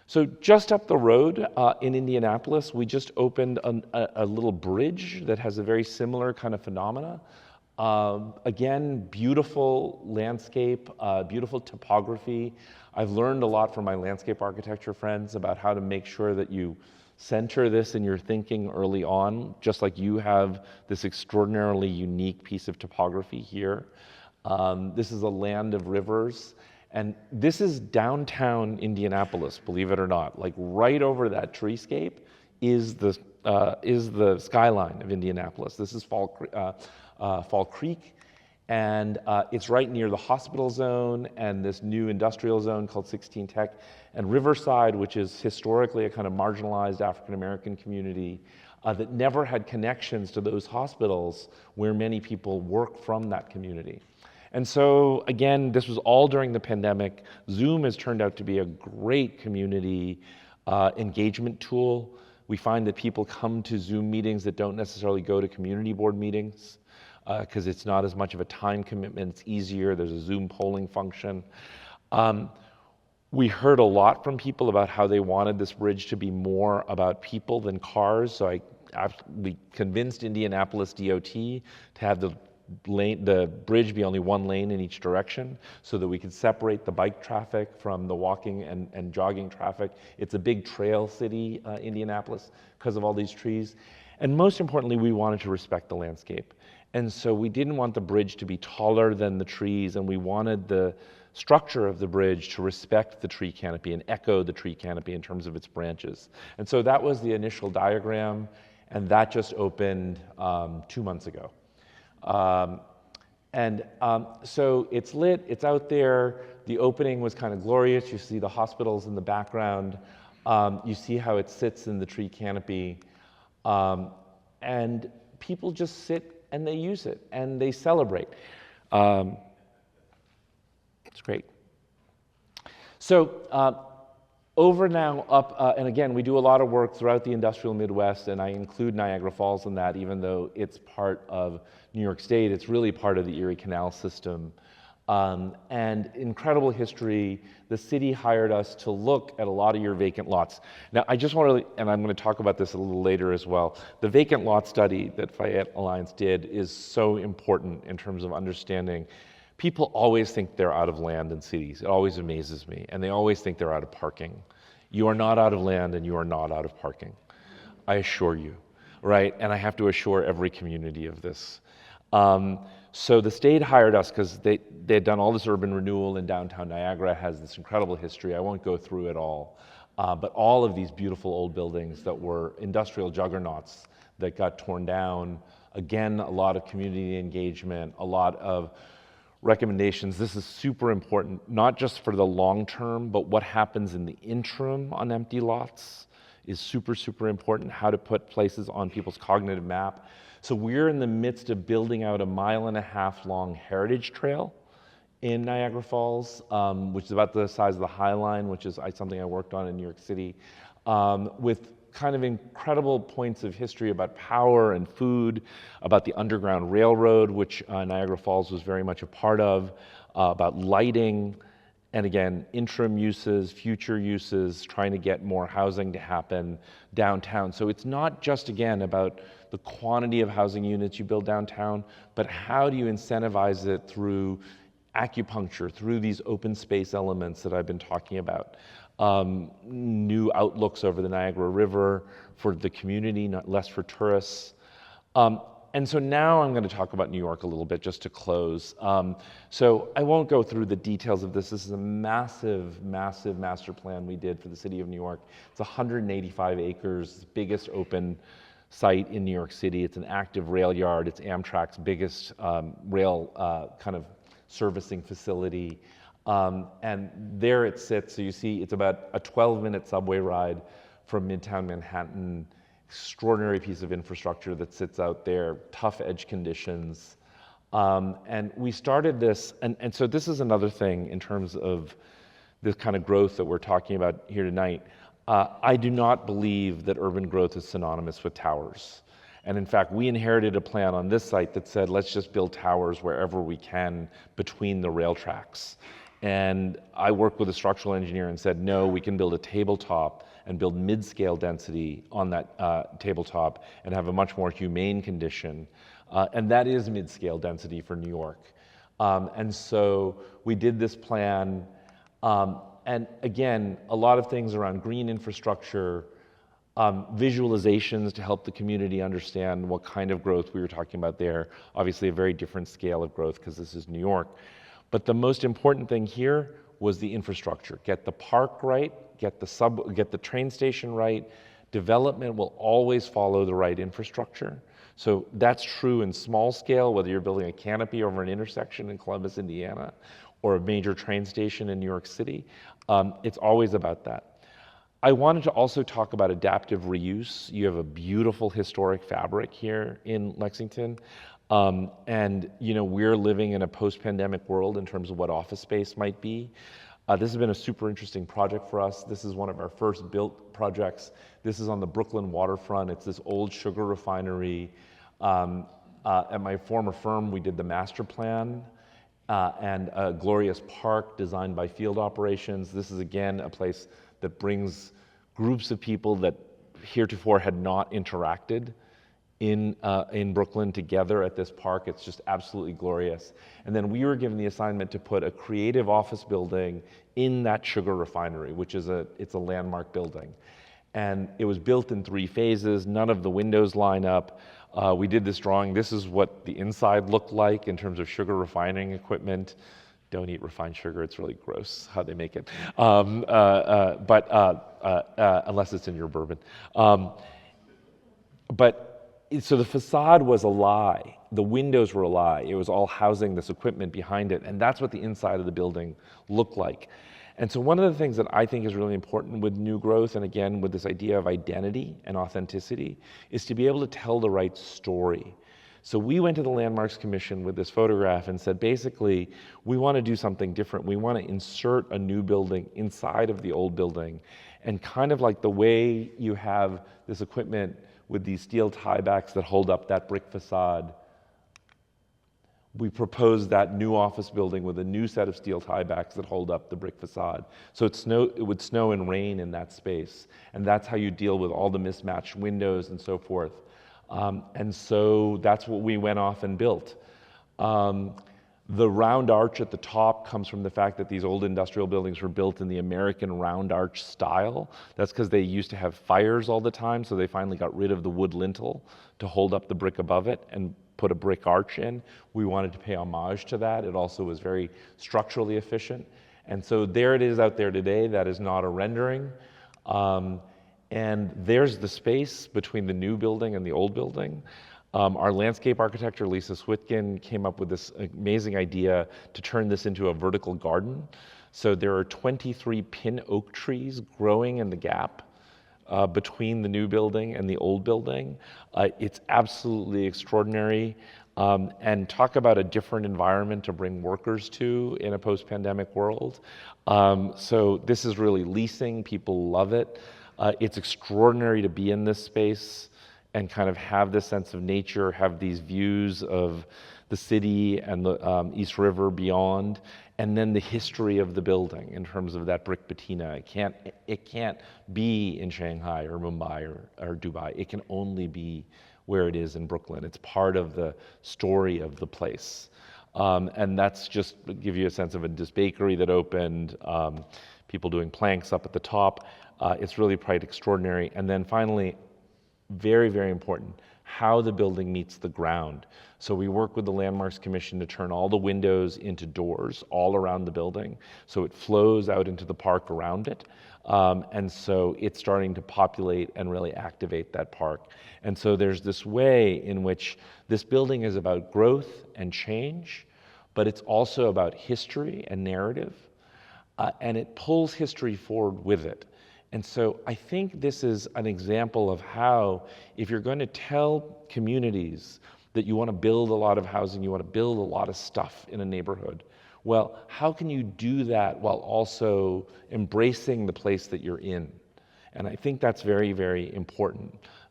So just up the road in Indianapolis, we just opened a little bridge that has a very similar kind of phenomena. Again, beautiful landscape, beautiful topography. I've learned a lot from my landscape architecture friends about how to make sure that you center this in your thinking early on, just like you have this extraordinarily unique piece of topography here. This is a land of rivers. And this is downtown Indianapolis, believe it or not. Like right over that treescape is the skyline of Indianapolis. This is Fall Creek, and it's right near the hospital zone and this new industrial zone called 16 Tech, and Riverside, which is historically a kind of marginalized African-American community that never had connections to those hospitals where many people work from that community. And so, again, this was all during the pandemic. Zoom has turned out to be a great community engagement tool. We find that people come to Zoom meetings that don't necessarily go to community board meetings because it's not as much of a time commitment. It's easier. There's a Zoom polling function. We heard a lot from people about how they wanted this bridge to be more about people than cars. So we convinced Indianapolis DOT to have the bridge be only one lane in each direction so that we could separate the bike traffic from the walking and jogging traffic. It's a big trail city, Indianapolis, because of all these trees. And most importantly, we wanted to respect the landscape. And so we didn't want the bridge to be taller than the trees, and we wanted the structure of the bridge to respect the tree canopy and echo the tree canopy in terms of its branches. And so that was the initial diagram, and that just opened 2 months ago. So it's lit, it's out there. The opening was kind of glorious. You see the hospitals in the background. You see how it sits in the tree canopy. And people just sit and they use it and they celebrate. It's great. So over now up, and again, we do a lot of work throughout the industrial Midwest, and I include Niagara Falls in that, even though it's part of New York State. It's really part of the Erie Canal system. And incredible history. The city hired us to look at a lot of your vacant lots. Now, I just want to, and I'm going to talk about this a little later as well, the vacant lot study that Fayette Alliance did is so important in terms of understanding. People always think they're out of land in cities. It always amazes me. And they always think they're out of parking. You are not out of land and you are not out of parking. I assure you, right? And I have to assure every community of this. So the state hired us because they had done all this urban renewal, and downtown Niagara has this incredible history. I won't go through it all. But all of these beautiful old buildings that were industrial juggernauts that got torn down. Again, a lot of community engagement, a lot of recommendations. This is super important, not just for the long term, but what happens in the interim on empty lots is super, super important. How to put places on people's cognitive map. So we're in the midst of building out a 1.5 mile long heritage trail in Niagara Falls, which is about the size of the High Line, which is something I worked on in New York City, with kind of incredible points of history about power and food, about the Underground Railroad, which Niagara Falls was very much a part of, about lighting, and again, interim uses, future uses, trying to get more housing to happen downtown. So it's not just, again, about the quantity of housing units you build downtown, but how do you incentivize it through acupuncture, through these open space elements that I've been talking about. New outlooks over the Niagara River for the community, not less for tourists. And so now I'm going to talk about New York a little bit just to close. So I won't go through the details of this. This is a massive, massive master plan we did for the city of New York. It's 185 acres, biggest open site in New York City. It's an active rail yard. It's Amtrak's biggest rail kind of servicing facility. And there it sits. So you see it's about a 12-minute subway ride from Midtown Manhattan. Extraordinary piece of infrastructure that sits out there, tough edge conditions. And we started this, and so this is another thing in terms of this kind of growth that we're talking about here tonight. I do not believe that urban growth is synonymous with towers. And in fact, we inherited a plan on this site that said, let's just build towers wherever we can between the rail tracks. And I worked with a structural engineer and said, no, we can build a tabletop and build mid-scale density on that tabletop and have a much more humane condition. And that is mid-scale density for New York. And so we did this plan. And again, a lot of things around green infrastructure, visualizations to help the community understand what kind of growth we were talking about there. Obviously a very different scale of growth because this is New York. But the most important thing here was the infrastructure. Get the park right, get the train station right. Development will always follow the right infrastructure. So that's true in small scale, whether you're building a canopy over an intersection in Columbus, Indiana, or a major train station in New York City. It's always about that. I wanted to also talk about adaptive reuse. You have a beautiful historic fabric here in Lexington. And we're living in a post-pandemic world in terms of what office space might be. This has been a super interesting project for us. This is one of our first built projects. This is on the Brooklyn waterfront. It's this old sugar refinery. At my former firm, we did the master plan and a glorious park designed by field operations. This is, again, a place that brings groups of people that heretofore had not interacted in Brooklyn together at this park. It's just absolutely glorious. And then we were given the assignment to put a creative office building in that sugar refinery, which is it's a landmark building. And it was built in 3 phases. None of the windows line up. We did this drawing. This is what the inside looked like in terms of sugar refining equipment. Don't eat refined sugar, it's really gross how they make it. Unless it's in your bourbon. So the facade was a lie. The windows were a lie. It was all housing this equipment behind it, and that's what the inside of the building looked like. And so one of the things that I think is really important with new growth, and again with this idea of identity and authenticity, is to be able to tell the right story. So we went to the Landmarks Commission with this photograph and said, basically, we want to do something different. We want to insert a new building inside of the old building. And kind of like the way you have this equipment with these steel tiebacks that hold up that brick facade, we proposed that new office building with a new set of steel tiebacks that hold up the brick facade. So it would snow and rain in that space. And that's how you deal with all the mismatched windows and so forth. And so that's what we went off and built. The round arch at the top comes from the fact that these old industrial buildings were built in the American round arch style. That's because they used to have fires all the time, so they finally got rid of the wood lintel to hold up the brick above it and put a brick arch in. We wanted to pay homage to that. It also was very structurally efficient. And so there it is out there today. That is not a rendering. And there's the space between the new building and the old building. Our landscape architect, Lisa Switkin, came up with this amazing idea to turn this into a vertical garden. So there are 23 pin oak trees growing in the gap between the new building and the old building. It's absolutely extraordinary. And talk about a different environment to bring workers to in a post-pandemic world. So this is really leasing. People love it. It's extraordinary to be in this space and kind of have this sense of nature, have these views of the city and the East River beyond, and then the history of the building in terms of that brick patina. It can't be in Shanghai or Mumbai or Dubai. It can only be where it is in Brooklyn. It's part of the story of the place. And that's just to give you a sense of this bakery that opened, people doing planks up at the top. It's really quite extraordinary. And then finally, very, very important, how the building meets the ground. So we work with the Landmarks Commission to turn all the windows into doors all around the building, so it flows out into the park around it. And so it's starting to populate and really activate that park. And so there's this way in which this building is about growth and change, but it's also about history and narrative, and it pulls history forward with it. And so I think this is an example of how, if you're going to tell communities that you want to build a lot of housing, you want to build a lot of stuff in a neighborhood, well, how can you do that while also embracing the place that you're in? And I think that's very, very important.